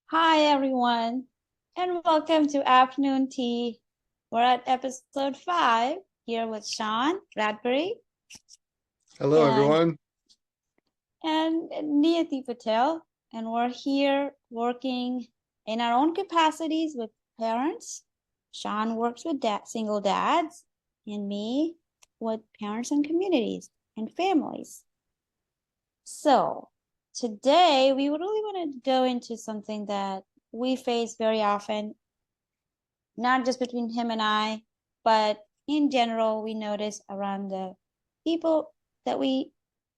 Hi, everyone, and welcome to Afternoon Tea. We're at episode 5 here with Shawn Bradbury Hello, and, everyone. and Niyati Patel, and we're here working in our own capacities with parents. Shawn works with single dads, and me with parents and communities and families. So, today we would really want to go into something that we face very often, not just between him and I, but in general, we notice around the people that we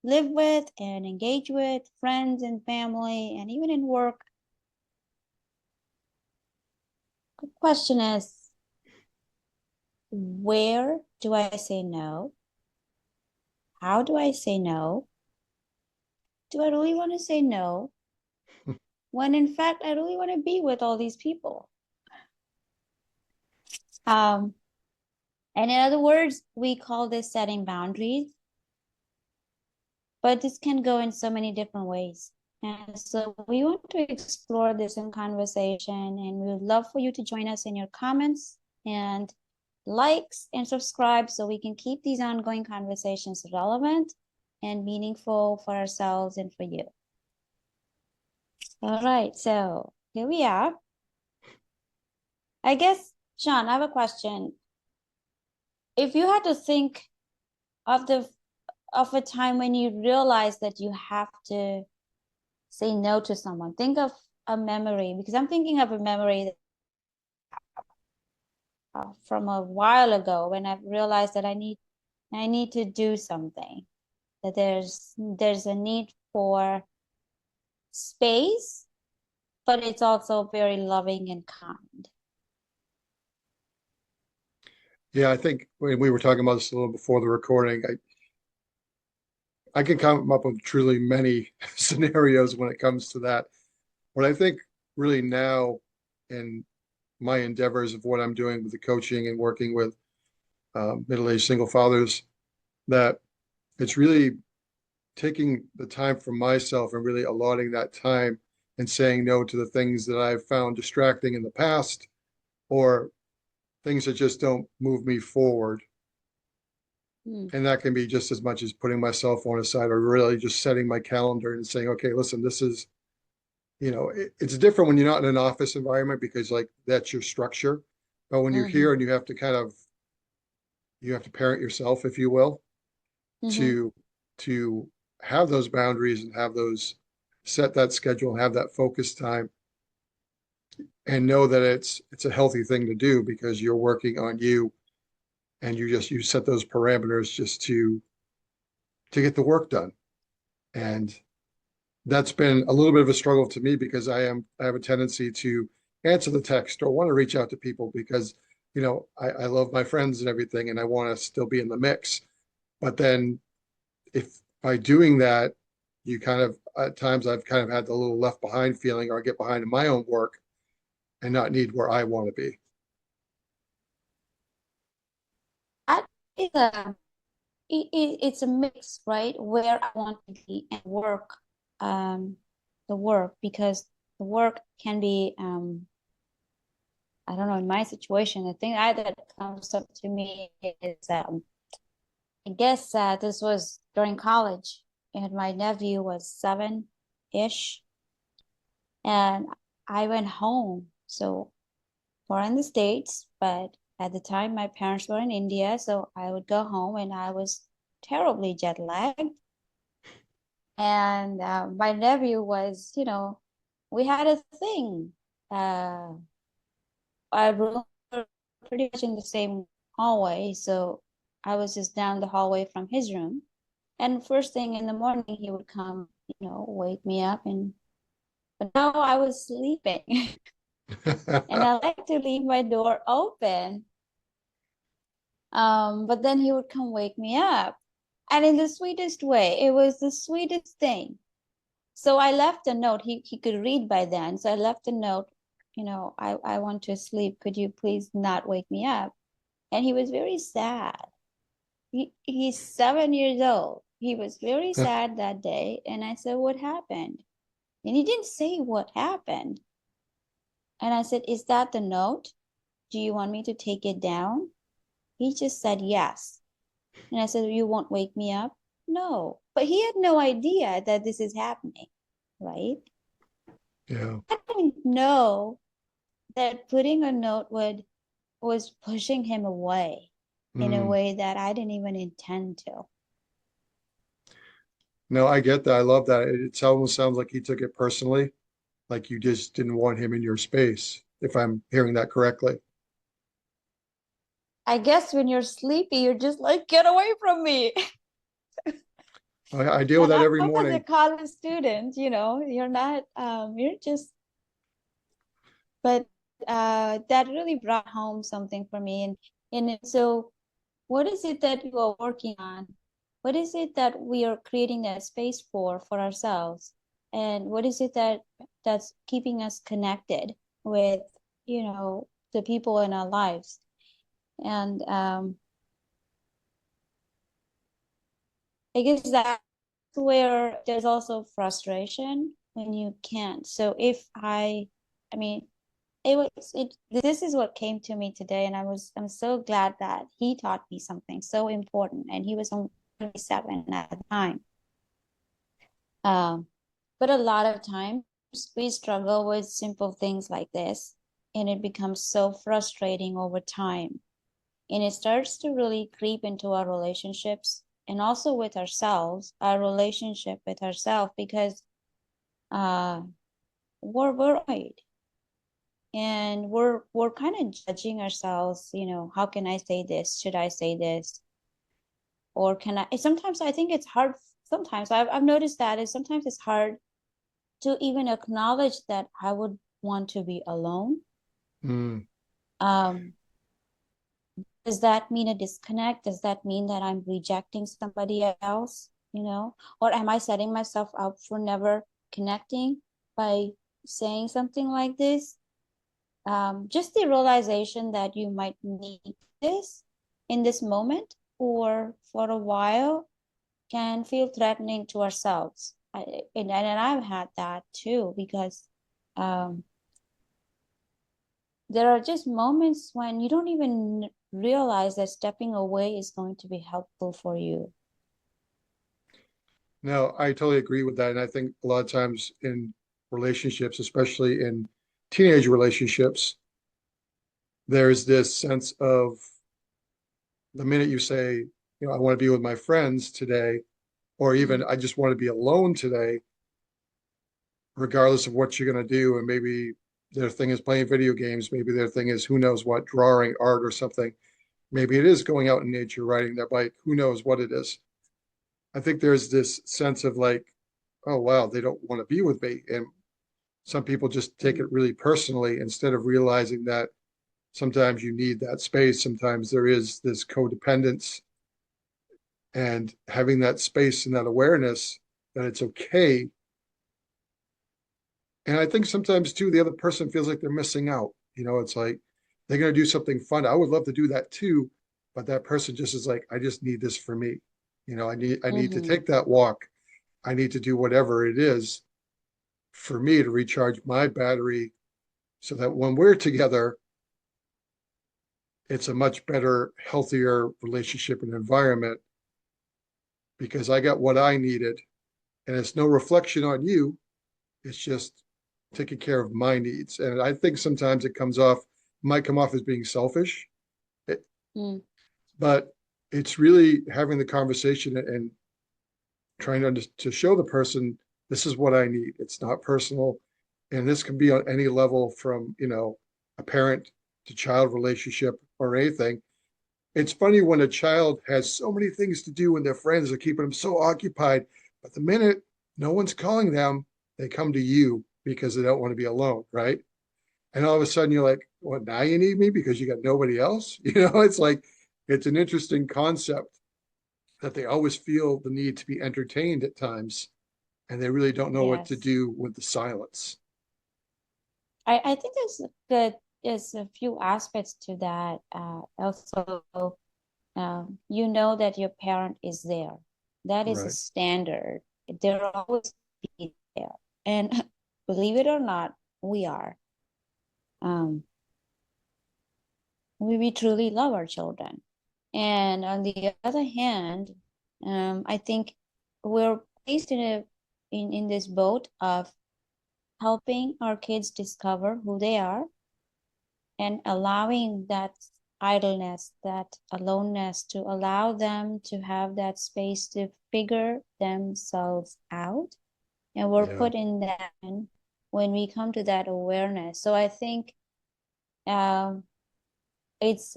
live with and engage with, friends and family, and even in work. The question is, where do I say no? How do I say no? Do I really want to say no? When in fact, I really want to be with all these people. Um, and in other words, we call this setting boundaries, but this can go in so many different ways. And so we want to explore this in conversation, and we would love for you to join us in your comments and likes and subscribe so we can keep these ongoing conversations relevant and meaningful for ourselves and for you. All right, so here we are. I guess, Shawn, I have a question. If you had to think of a time when you realized that you have to say no to someone, think of a memory, because I'm thinking of a memory from a while ago when I've realized that I need to do something, that there's a need for space, but it's also very loving and kind. Yeah, I think when we were talking about this a little before the recording, I can come up with truly many scenarios when it comes to that. What I think really now in my endeavors of what I'm doing with the coaching and working with middle-aged single fathers, that it's really taking the time for myself and really allotting that time and saying no to the things that I've found distracting in the past or things that just don't move me forward. Hmm. And that can be just as much as putting my cell phone aside or really just setting my calendar and saying, okay, listen, this is, it's different when you're not in an office environment because like that's your structure. But when you're Mm-hmm. here and you have to you have to parent yourself, if you will, Mm-hmm. to, to have those boundaries and have those set that schedule and have that focus time and know that it's a healthy thing to do because you're working on you and you set those parameters just to get the work done. And that's been a little bit of a struggle to me because I have a tendency to answer the text or want to reach out to people because I love my friends and everything and I want to still be in the mix. But then if by doing that, you kind of at times I've kind of had the little left behind feeling or I get behind in my own work and not need where I want to be. That is it's a mix, right? Where I want to be and um, the work, because the work can be, I don't know, in my situation, the thing that comes up to me is, I guess this was during college, and my nephew was 7-ish, and I went home. So we're in the States, but at the time my parents were in India, so I would go home and I was terribly jet lagged. And my nephew was, we had a thing. Our room were pretty much in the same hallway, so I was just down the hallway from his room. And first thing in the morning, he would come, wake me up, and but now I was sleeping, and I like to leave my door open. But then he would come wake me up, and in the sweetest way. It was the sweetest thing. So I left a note. He could read by then. So I left a note, I want to sleep. Could you please not wake me up? And he was very sad. He's 7 years old. He was very sad that day. And I said, what happened? And he didn't say what happened. And I said, is that the note? Do you want me to take it down? He just said yes. And I said, you won't wake me up? No. But he had no idea that this is happening, right? Yeah. I didn't know that putting a note was pushing him away in a Mm. way that I didn't even intend to. No, I get that. I love that. It almost sounds like he took it personally, like you just didn't want him in your space, if I'm hearing that correctly. I guess when you're sleepy, you're just like, get away from me. I deal with And that I every was a morning. college student, you're not, you're just, but that really brought home something for me. So what is it that you are working on? What is it that we are creating that space for ourselves? And what is it that's keeping us connected with, the people in our lives? And I guess that's where there's also frustration when you can't. So I mean, this is what came to me today, and I'm so glad that he taught me something so important, and he was only 27 at the time. Um, but a lot of times we struggle with simple things like this, and it becomes so frustrating over time. And it starts to really creep into our relationships and also with ourselves, our relationship with ourselves, because uh we're right. And we're kind of judging ourselves, how can I say this? Should I say this? Or can I? Sometimes I think it's hard. Sometimes I've noticed that is sometimes it's hard to even acknowledge that I would want to be alone. Mm. Um, does that mean a disconnect? Does that mean that I'm rejecting somebody else? Or am I setting myself up for never connecting by saying something like this? Just the realization that you might need this in this moment or for a while can feel threatening to ourselves. And I've had that too, because um, there are just moments when you don't even realize that stepping away is going to be helpful for you. No, I totally agree with that. And I think a lot of times in relationships, especially in teenage relationships, there's this sense of the minute you say, I want to be with my friends today, or even Mm, I just want to be alone today, regardless of what you're going to do. And maybe their thing is playing video games. Maybe their thing is who knows what, drawing, art, or something. Maybe it is going out in nature, riding their bike. Who knows what it is? I think there's this sense of like, oh, wow, they don't want to be with me. And some people just take mm, it really personally instead of realizing that sometimes you need that space. Sometimes there is this codependence, and having that space and that awareness that it's okay. And I think sometimes too, the other person feels like they're missing out. It's like they're going to do something fun. I would love to do that too, but that person just is like, I just need this for me. I need to mhm. take that walk. I need to do whatever it is for me to recharge my battery so that when we're together, it's a much better, healthier relationship and environment because I got what I needed. And it's no reflection on you. It's just taking care of my needs. And I think sometimes might come off as being selfish, it, Mm, but it's really having the conversation and trying to show the person this is what I need. It's not personal. And this can be on any level from, a parent to child relationship or anything. It's funny when a child has so many things to do and their friends are keeping them so occupied, but the minute no one's calling them, they come to you because they don't want to be alone, right? And all of a sudden you're like, well, now you need me because you got nobody else. It's like it's an interesting concept that they always feel the need to be entertained at times, and they really don't know what to yes. do with the silence. I think there's a few aspects to that. Also, that your parent is there. That is a Right. standard. They're always be there. And believe it or not, we are. um, we truly love our children. And on the other hand, I think we're placed in this boat of helping our kids discover who they are and allowing that idleness, that aloneness, to allow them to have that space to figure themselves out. And we're Yeah, put in that when we come to that awareness. So I think um, it's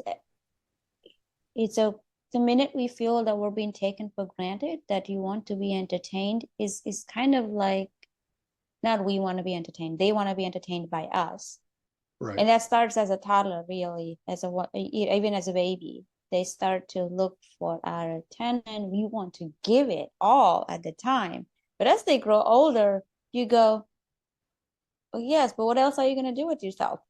it's a the minute we feel that we're being taken for granted, that you want to be entertained, is kind of like, not we want to be entertained, they want to be entertained by us. right. And that starts as a toddler, really, even as a baby. They start to look for our attention. We want to give it all at the time. But as they grow older, you go, oh, yes, but what else are you going to do with yourself?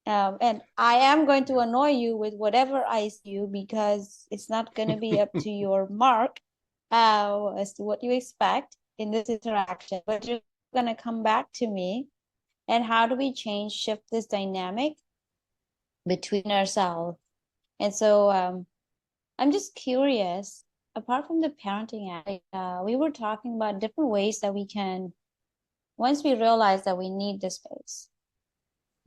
And I am going to Yeah. annoy you with whatever I see you, because it's not going to be up to your mark as to what you expect in this interaction. But you're going to come back to me. And how do we shift this dynamic between ourselves? And so I'm just curious, apart from the parenting aspect, we were talking about different ways that we can, once we realize that we need the space.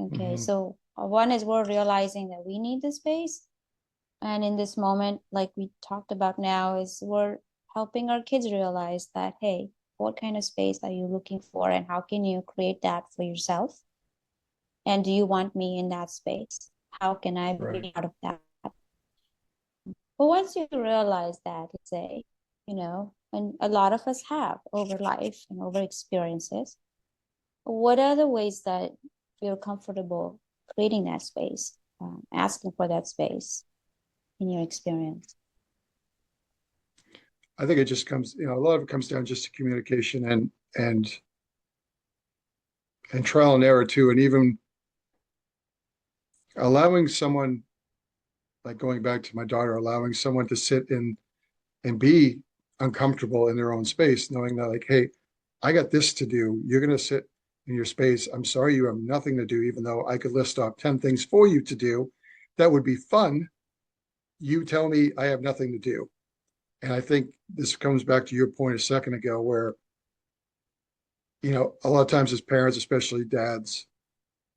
Okay, Hmm. so one is we're realizing that we need the space. And in this moment, like we talked about now, is we're helping our kids realize that, hey, what kind of space are you looking for, and how can you create that for yourself? And do you want me in that space? How can I Right. be out of that? But once you realize that, let's say, and a lot of us have over life and over experiences, what are the ways that you're comfortable creating that space, asking for that space in your experience? I think it just comes, a lot of it comes down just to communication and trial and error too, and even allowing someone, like going back to my daughter, allowing someone to sit in and be uncomfortable in their own space, knowing that, like, hey, I got this to do. You're going to sit in your space. I'm sorry you have nothing to do, even though I could list off 10 things for you to do. That would be fun. You tell me I have nothing to do. And I think this comes back to your point a second ago, where, a lot of times as parents, especially dads,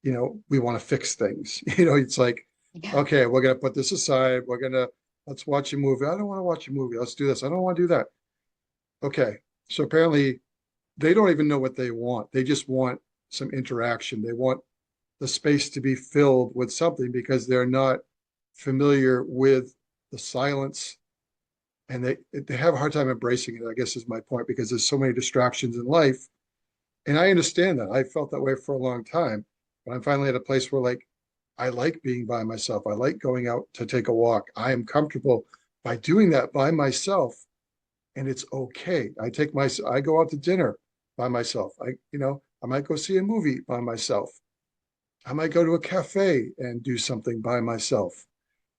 we want to fix things. It's like, Yeah. okay, we're going to put this aside. Let's watch a movie. I don't want to watch a movie. Let's do this. I don't want to do that. Okay. So apparently they don't even know what they want. They just want some interaction. They want the space to be filled with something because they're not familiar with the silence, and they have a hard time embracing it, I guess is my point, because there's so many distractions in life. And I understand that. I felt that way for a long time, but I'm finally at a place where, like, I like being by myself. I like going out to take a walk. I am comfortable by doing that by myself, and it's okay. I go out to dinner by myself. I might go see a movie by myself. I might go to a cafe and do something by myself.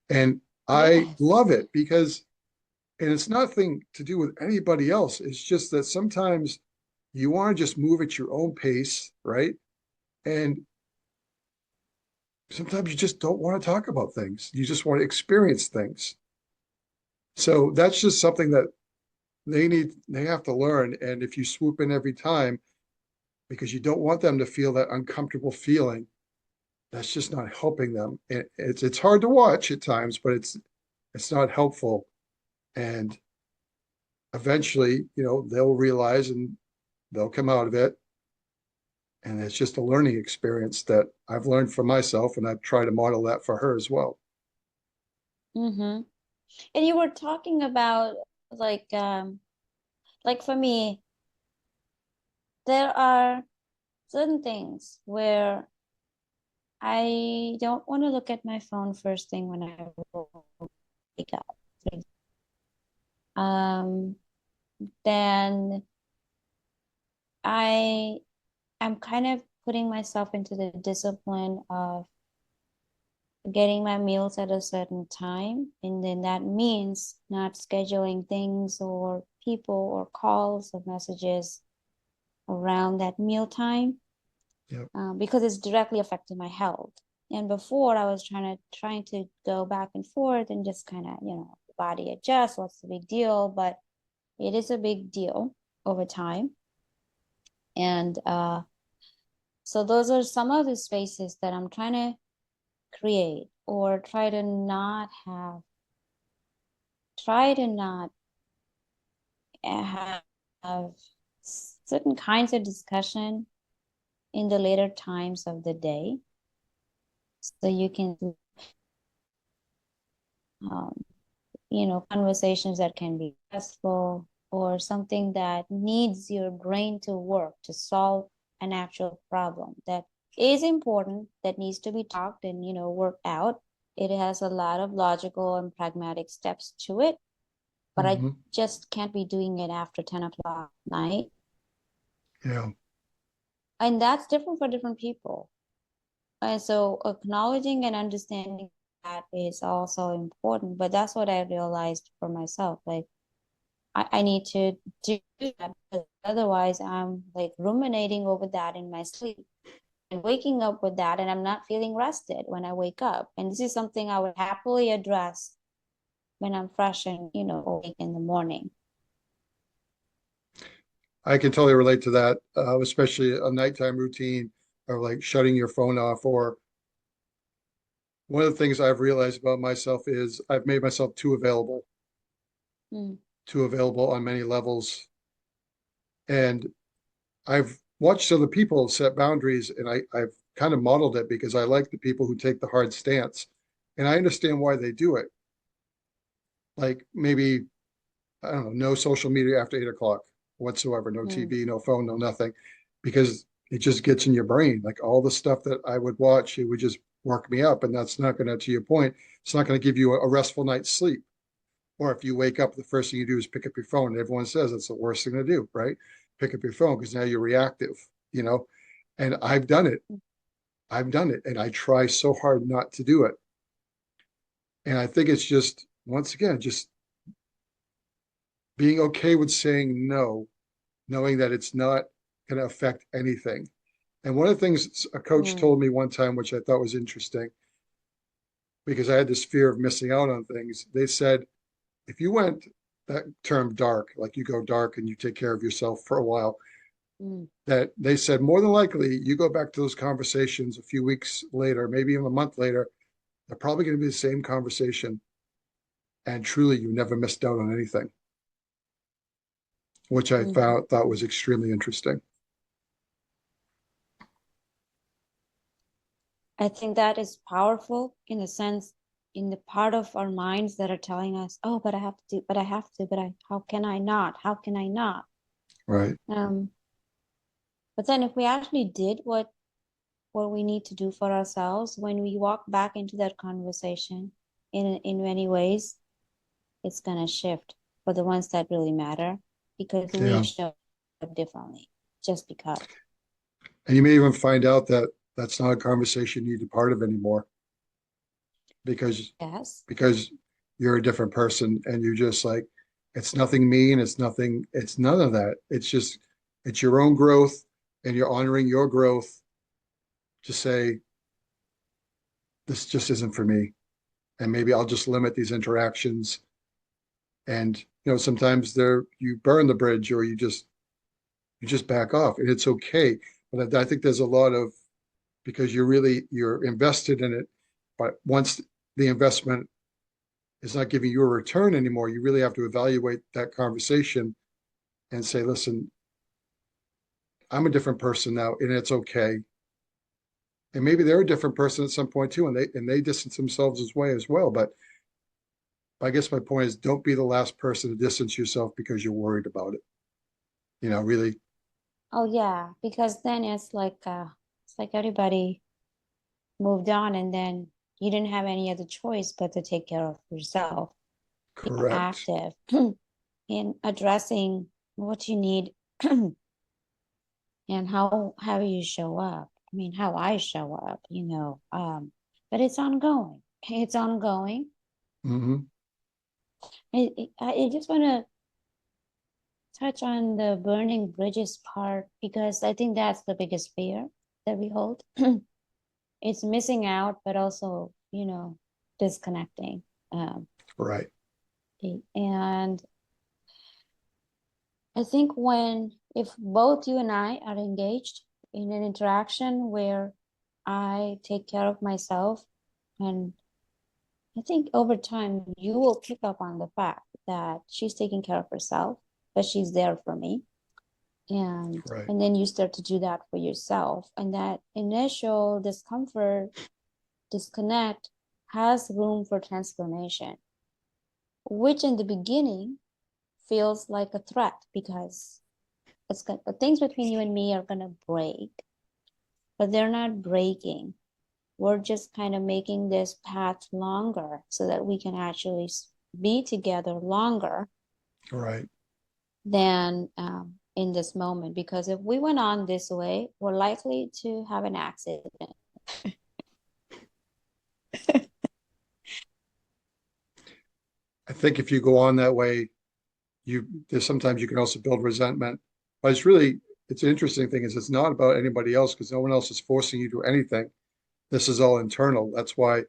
And I Yes. love it because, and it's nothing to do with anybody else. It's just that sometimes you want to just move at your own pace, right? And sometimes you just don't want to talk about things. You just want to experience things. So that's just something that they have to learn. And if you swoop in every time because you don't want them to feel that uncomfortable feeling, that's just not helping them. It's hard to watch at times, but it's not helpful. And eventually, they'll realize and they'll come out of it. And it's just a learning experience that I've learned for myself, and I've tried to model that for her as well. Mm-hmm. And you were talking about, like for me, there are certain things where I don't want to look at my phone first thing when I wake up. Um, then I am kind of putting myself into the discipline of getting my meals at a certain time. And then that means not scheduling things or people or calls or messages around that meal time. Yep. Because it's directly affecting my health. And before I was trying to go back and forth and just kind of, the body adjust, what's the big deal? But it is a big deal over time. And so those are some of the spaces that I'm trying to create or try to not have certain kinds of discussion in the later times of the day. So you can, um, conversations that can be stressful or something that needs your brain to work to solve an actual problem that is important, that needs to be talked and, worked out. It has a lot of logical and pragmatic steps to it, but I Hmm. just can't be doing it after 10 o'clock at night. Yeah. And that's different for different people. And so acknowledging and understanding that is also important. But that's what I realized for myself. Like, I need to do that because otherwise I'm like ruminating over that in my sleep and waking up with that, and I'm not feeling rested when I wake up. And this is something I would happily address when I'm fresh and, awake in the morning. I can totally relate to that, especially a nighttime routine or like shutting your phone off. Or one of the things I've realized about myself is I've made myself Mm, too available on many levels. And I've watched other people set boundaries, and I've kind of modeled it because I like the people who take the hard stance. And I understand why they do it. Like maybe, I don't know, no social media after 8 o'clock whatsoever, no mm, TV, no phone, no nothing, because it just gets in your brain. Like all the stuff that I would watch, it would just work me up. And that's not going to your point, it's not going to give you a restful night's sleep. Or if you wake up, the first thing you do is pick up your phone. And everyone says it's the worst thing to do, right? Pick up your phone because now you're reactive, you know? And I've done it. mm, I've done it. And I try so hard not to do it. And I think it's just, once again, just being okay with saying no, knowing that it's not going to affect anything. And one of the things a coach mm, told me one time, which I thought was interesting, because I had this fear of missing out on things. They said, if you went that term dark, like you go dark and you take care of yourself for a while, mm. that they said more than likely you go back to those conversations a few weeks later, maybe even a month later, they're probably going to be the same conversation. And truly, you never missed out on anything, which I Mhm. found thought was extremely interesting. I think that is powerful in a sense, in the part of our minds that are telling us, oh, but I have to, but I have to, how can I not? How can I not? Right. Um, but then if we actually did what we need to do for ourselves, when we walk back into that conversation, in many ways, it's gonna shift for the ones that really matter because we Yeah. show up differently just because. And you may even find out that that's not a conversation you need a part of anymore because Yes. because you're a different person and you're just like, it's nothing mean, it's nothing, it's none of that. It's just it's your own growth and you're honoring your growth to say, this just isn't for me. And maybe I'll just limit these interactions. And sometimes there you burn the bridge or you just back off and it's okay. But I think there's a lot of because you're invested in it. But once the investment is not giving you a return anymore, you really have to evaluate that conversation and say, listen, I'm a different person now, and it's okay. And maybe they're a different person at some point too, and they distance themselves as way as well. But I guess my point is, don't be the last person to distance yourself because you're worried about it. Really. Oh yeah, because then it's like everybody moved on and then you didn't have any other choice but to take care of yourself. Be Correct. active in addressing what you need and how you show up. I mean, how I show up, but it's ongoing. It's ongoing. Hmm. I just want to touch on the burning bridges part because I think that's the biggest fear. that we hold. It's missing out, but also, disconnecting. Um, Right. and I think if both you and I are engaged in an interaction where I take care of myself, and I think over time you will pick up on the fact that she's taking care of herself, but she's there for me. And Right. and then you start to do that for yourself. And that initial discomfort, disconnect has room for transformation, which in the beginning feels like a threat because things between you and me are gonna break, but they're not breaking. We're just kind of making this path longer so that we can actually be together longer Right. than in this moment. Because if we went on this way, we're likely to have an accident. I think if you go on that way, there's sometimes you can also build resentment. But it's an interesting thing is it's not about anybody else because no one else is forcing you to do anything. This is all internal. That's why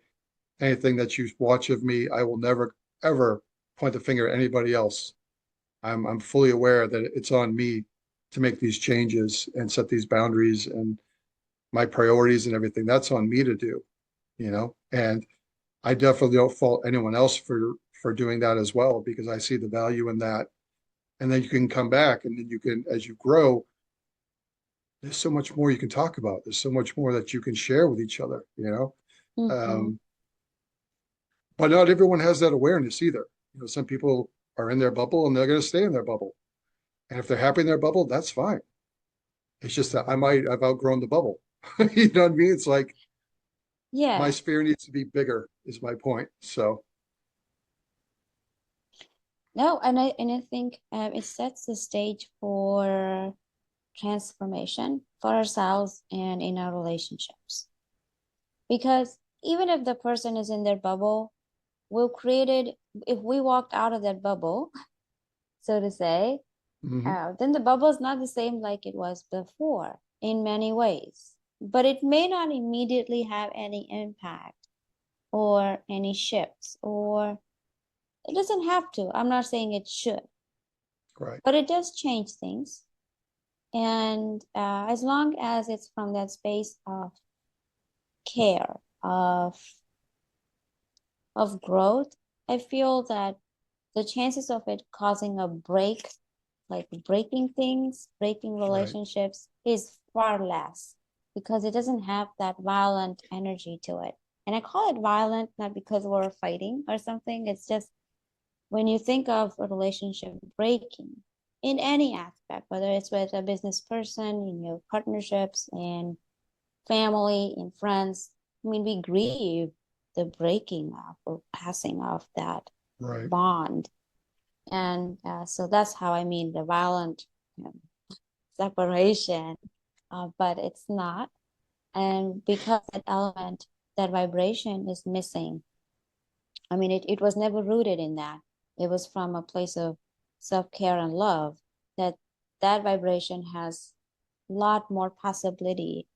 anything that you watch of me, I will never ever point the finger at anybody else. I'm fully aware that it's on me to make these changes and set these boundaries and my priorities and everything. That's on me to do, and I definitely don't fault anyone else for doing that as well because I see the value in that. And then you can come back and then you can, as you grow, there's so much more you can talk about. There's so much more that you can share with each other. Mm-hmm. Um, but not everyone has that awareness either. Some people are in their bubble and they're going to stay in their bubble. And if they're happy in their bubble, that's fine. It's just that I've outgrown the bubble. You know what I mean? It's like my Yes. sphere needs to be bigger, is my point. So, No, and I think it sets the stage for transformation for ourselves and in our relationships. Because even if the person is in their bubble, if we walked out of that bubble, so to say, mhm, then the bubble is not the same like it was before in many ways. But it may not immediately have any impact or any shifts, or it doesn't have to. I'm not saying it should, right. but it does change things. And as long as it's from that space of care, of growth, I feel that the chances of it causing a break, like breaking things, breaking Right. relationships, is far less because it doesn't have that violent energy to it. And I call it violent not because we're fighting or something. It's just when you think of a relationship breaking in any aspect, whether it's with a business person, in your partnerships, in family, in friends, I mean, we grieve the breaking of or passing of that Right. bond. And so that's how I mean the violent separation, but it's not. And because that element, that vibration is missing, I mean, it was never rooted in that. It was from a place of self-care and love that that vibration has a lot more possibilities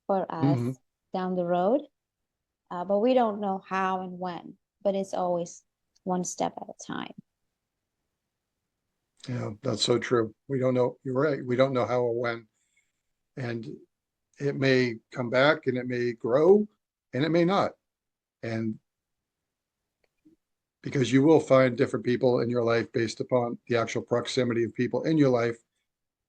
for Hmm. us down the road. But we don't know how and when, but it's always one step at a time. Yeah, that's so true. We don't know. You're right. We don't know how or when. And it may come back and it may grow and it may not. And because you will find different people in your life based upon the actual proximity of people in your life.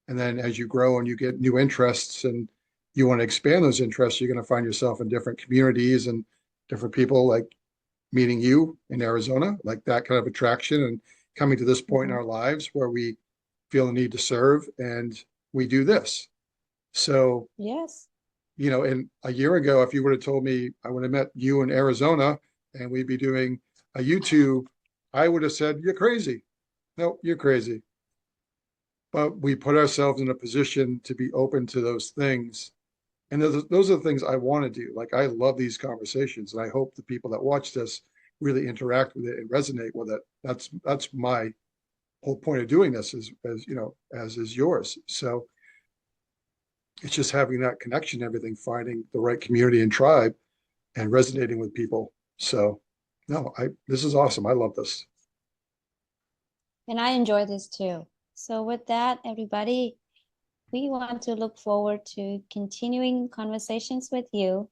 And then as you grow and you get new interests and you want to expand those interests, you're going to find yourself in different communities and different people like meeting you in Arizona, like that kind of attraction and coming to this point in Mhm. our lives where we feel the need to serve and we do this. So, Yes. and a year ago, if you would have told me I would have met you in Arizona and we'd be doing a YouTube, I would have said, you're crazy. No, you're crazy. But we put ourselves in a position to be open to those things. And those are the things I want to do. Like, I love these conversations. And I hope the people that watch this really interact with it and resonate with it. That's my whole point of doing this as is yours. So it's just having that connection, everything, finding the right community and tribe and resonating with people. So no, this is awesome. I love this. And I enjoy this too. So with that, everybody, we want to look forward to continuing conversations with you.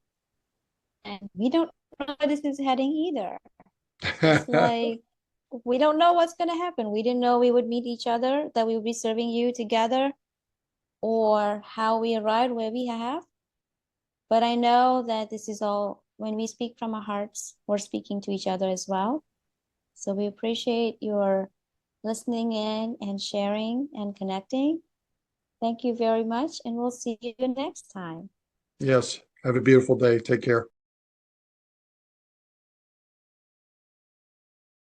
And we don't know where this is heading either. It's like we don't know what's going to happen. We didn't know we would meet each other, that we would be serving you together, or how we arrived where we have. But I know that this is all, when we speak from our hearts, we're speaking to each other as well. So we appreciate your listening in and sharing and connecting. Thank you very much, and we'll see you next time. Yes. Have a beautiful day. Take care.